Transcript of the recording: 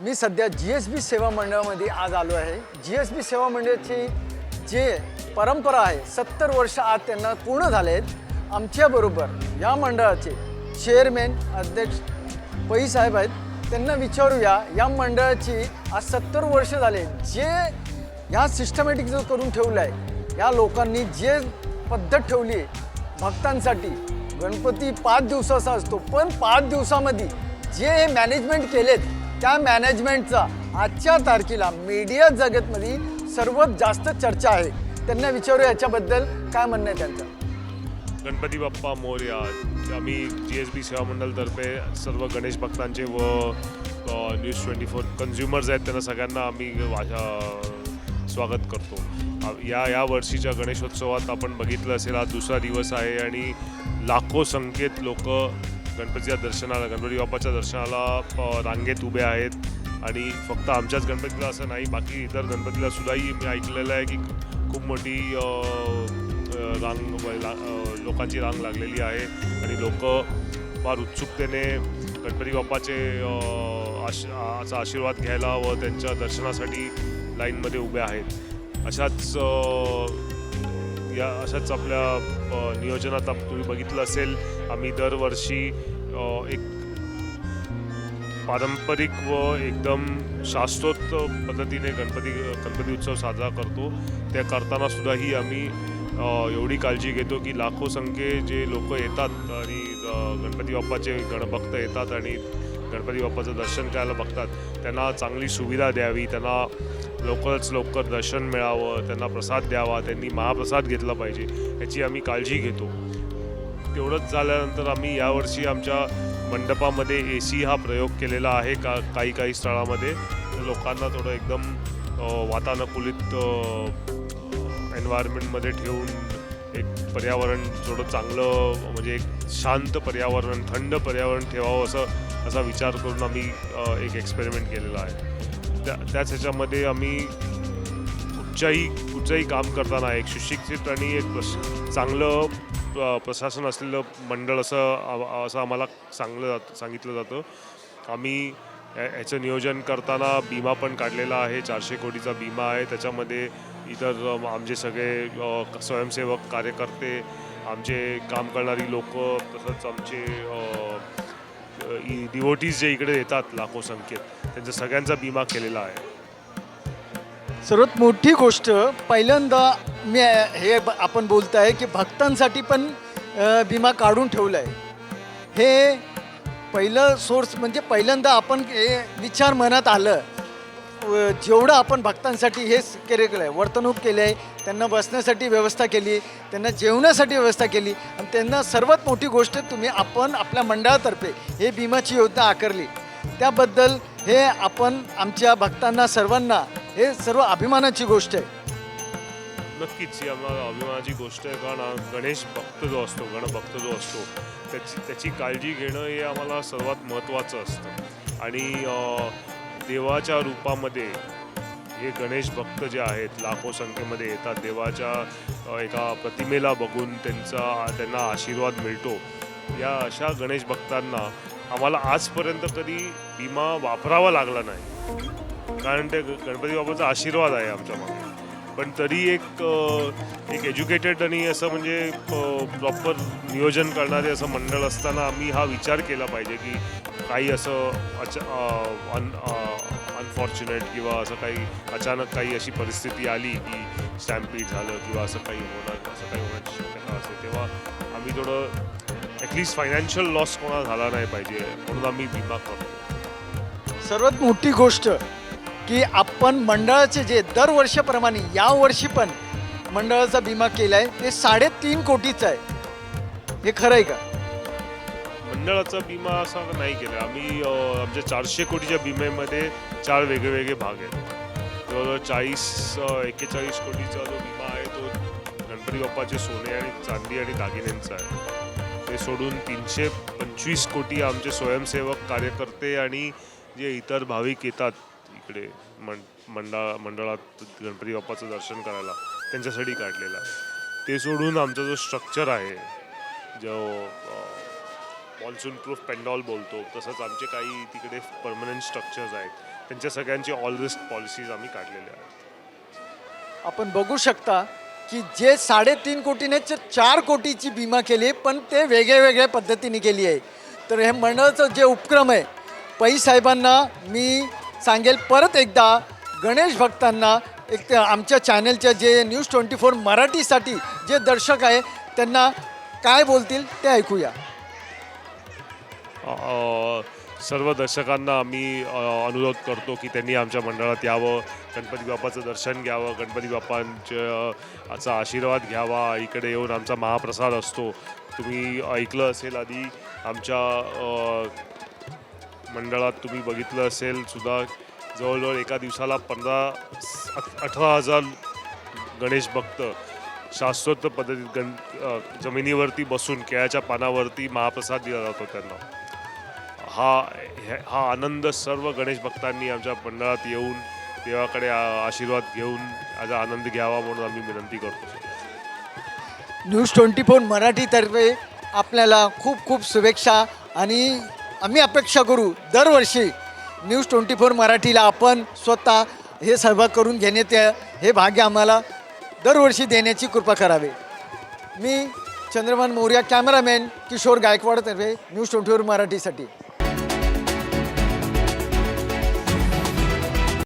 मी सध्या GSB सेवा मंडळामध्ये आज आलो आहे. GSB सेवा मंडळाची जे परंपरा आहे 70 वर्ष आज त्यांना पूर्ण झाले आहेत. आमच्याबरोबर या मंडळाचे चेअरमॅन अध्यक्ष पै साहेब आहेत. त्यांना विचारूया या मंडळाची आज 70 वर्ष झाले जे ह्या सिस्टमॅटिक जो करून ठेवलं आहे, या लोकांनी जे पद्धत ठेवली आहे भक्तांसाठी. गणपती 5 दिवसाचा असतो, पण 5 दिवसामध्ये जे हे मॅनेजमेंट केलेत त्या मॅनेजमेंटचा आजच्या तारखेला मीडिया जगतमध्ये सर्वात जास्त चर्चा आहे. त्यांना विचारू याच्याबद्दल काय म्हणणं आहे त्यांचं. गणपती बाप्पा मोरया. आम्ही GSB सेवा मंडळातर्फे सर्व गणेश भक्तांचे व न्यूज 24 कन्झ्युमर्स आहेत त्यांना सगळ्यांना आम्ही स्वागत करतो. या वर्षीच्या गणेशोत्सवात आपण बघितलं असेल आज दुसरा दिवस आहे आणि लाखो संख्येत लोक गणपती बाप्पाच्या दर्शनाला रांगेत उभे आहेत. आणि फक्त आमच्याच गणपतीला असं नाही, बाकी इतर गणपतीला सुद्धाही मी ऐकलेलं आहे की खूप मोठी लोकांची रांग लागलेली आहे आणि लोक फार उत्सुकतेने गणपती बाप्पाचे आशीर्वाद घ्यायला व त्यांच्या दर्शनासाठी लाईनमध्ये उभे आहेत. अशाच आपल्या नियोजनात तुम्ही बघितलं असेल, आम्ही दरवर्षी एक पारंपरिक व एकदम शास्त्रोक्त पद्धतीने गणपती उत्सव साजरा करतो. त्या करताना सुद्धाही आम्ही एवढी काळजी घेतो की लाखो संख्ये जे लोक येतात आणि गणपती बाप्पाचे गणभक्त येतात आणि गणपती बाप्पाचं दर्शन करायला बघतात, त्यांना चांगली सुविधा द्यावी, त्यांना लवकर दर्शन मिळावं, त्यांना प्रसाद द्यावा, त्यांनी महाप्रसाद घेतला पाहिजे याची आम्ही काळजी घेतो. तेवढंच झाल्यानंतर आम्ही यावर्षी आमच्या मंडपामध्ये AC हा प्रयोग केलेला आहे. काही स्थळामध्ये लोकांना थोडं एकदम वातानुकूलित एन्व्हायरमेंटमध्ये ठेवून एक पर्यावरण थोडं चांगलं, म्हणजे एक शांत पर्यावरण, थंड पर्यावरण ठेवावं असा विचार करून आम्ही एक एक्सपेरिमेंट केलेला आहे. त्याच ह्याच्यामध्ये आम्ही कुठचंही काम करताना एक सुशिक्षित आणि एक चांगलं प्रशासन असलेलं मंडळ असं आम्हाला सांगितलं जातं. आम्ही ह्याचं नियोजन करताना बिमा पण काढलेला आहे. 400 कोटीचा बिमा आहे. त्याच्यामध्ये इतर आमचे सगळे स्वयंसेवक कार्यकर्ते, आमचे काम करणारी लोक, तसंच आमचे डिवोटीज जे इकडे येतात लाखो संख्येत, त्यांचा सगळ्यांचा बिमा केलेला आहे. सर्वात मोठी गोष्ट पहिल्यांदा हे आपण बोलताय की भक्तांसाठी पण विमा काढून ठेवला आहे. हे पहिलं सोर्स म्हणजे पहिल्यांदा आपण हे विचार मनात आलं, जेवढं आपण भक्तांसाठी हेच केलेलं आहे, वर्तणूक केली आहे, त्यांना बसण्यासाठी व्यवस्था केली, त्यांना जेवणासाठी व्यवस्था केली आणि त्यांना सर्वात मोठी गोष्ट आपण आपल्या मंडळातर्फे हे विमाची योजना आकारली. त्याबद्दल हे आपण आमच्या भक्तांना सर्वांना हे सर्व अभिमानाची गोष्ट आहे. नक्कीच ही आम्हाला अभिमानाची गोष्ट आहे, कारण गणेश भक्त जो असतो, गणभक्त जो असतो, त्याची काळजी घेणं हे आम्हाला सर्वात महत्त्वाचं असतं. आणि देवाच्या रूपामध्ये हे गणेश भक्त जे आहेत लाखो संख्येमध्ये येतात. देवाच्या एका प्रतिमेला बघून त्यांना आशीर्वाद मिळतो. या अशा गणेश भक्तांना आम्हाला आजपर्यंत कधी विमा वापरावा लागला नाही, कारण ते गणपती बाप्पाचा आशीर्वाद आहे आमच्या मागे. पण तरी एक एज्युकेटेड आणि असं म्हणजे प्रॉपर नियोजन करणारे असं मंडळ असताना आम्ही हा विचार केला पाहिजे की काही असं अनफॉर्च्युनेट किंवा असं काही अचानक काही अशी परिस्थिती आली की स्टॅम्पीड झालं किंवा असं काही होण्याची शक्यता असते, तेव्हा आम्ही थोडं ॲटलिस्ट फायनान्शियल लॉस कोणाला झाला नाही पाहिजे म्हणून आम्ही विमा करतो. सर्वात मोठी गोष्ट की आपण मंडळाचे जे दरवर्षाप्रमाणे यावर्षी पण मंडळाचा विमा केला आहे ते 3.5 कोटीचा आहे. हे खरं आहे का? मंडळाचा विमा असा नाही केला आम्ही. आमच्या 400 कोटीच्या विम्यामध्ये 4 वेगवेगळे भाग आहेत. जवळजवळ 41 कोटीचा जो विमा आहे तो गणपती बाप्पाचे सोने आणि चांदी आणि दागिन्यांचा आहे. ते सोडून 325 कोटी आमचे स्वयंसेवक, कार्यकर्ते आणि जे इतर भाविक येतात इकडे मंडळात गणपती बाप्पाचं दर्शन करायला, त्यांच्यासाठी काढलेला आहे. ते सोडून आमचा जो स्ट्रक्चर आहे, जो मॉन्सून प्रूफ पेंडॉल बोलतो, तसंच आमचे काही तिकडे परमनंट स्ट्रक्चर्स आहेत, त्यांच्या सगळ्यांची ऑल रिस्क पॉलिसीज आम्ही काढलेल्या आहेत. आपण बघू शकता की जे 3.5 कोटीने 4 कोटीची विमा केली, पण ते वेगळ्या पद्धतीने केली आहे. तर हे मंडळाचं जे उपक्रम आहे, पै साहेबांना मी सांगेल परत एकदा, गणेश भक्तांना एक ते आमच्या चॅनलच्या जे न्यूज 24 मराठीसाठी जे दर्शक आहे त्यांना काय बोलतील ते ऐकूया. सर्व दर्शकांना आम्ही अनुरोध करतो की त्यांनी आमच्या मंडळात यावं, गणपती बाप्पाचं दर्शन घ्यावं, गणपती बाप्पांचा आशीर्वाद घ्यावा. इकडे येऊन आमचा महाप्रसाद असतो. तुम्ही ऐकलं असेल आधी आमच्या मंडळात, तुम्ही बघितलं असेल सुद्धा, जवळजवळ एका दिवसाला 18,000 गणेश भक्त शास्त्रोक्त पद्धतीत जमिनीवरती बसून केळ्याच्या पानावरती महाप्रसाद दिला जातो त्यांना. हा आनंद सर्व गणेश भक्तांनी आमच्या मंडळात येऊन देवाकडे आशीर्वाद घेऊन याचा आनंद घ्यावा म्हणून आम्ही विनंती करतो. न्यूज 24 मराठीतर्फे आपल्याला खूप खूप शुभेच्छा. आणि आम्ही अपेक्षा करू दरवर्षी न्यूज 24 मराठीला आपण स्वतः हे सहभाग करून घेण्यात हे भाग्य आम्हाला दरवर्षी देण्याची कृपा करावी. मी चंद्रभान मौर्य, कॅमेरामॅन किशोर गायकवाडतर्फे न्यूज 24 मराठीसाठी.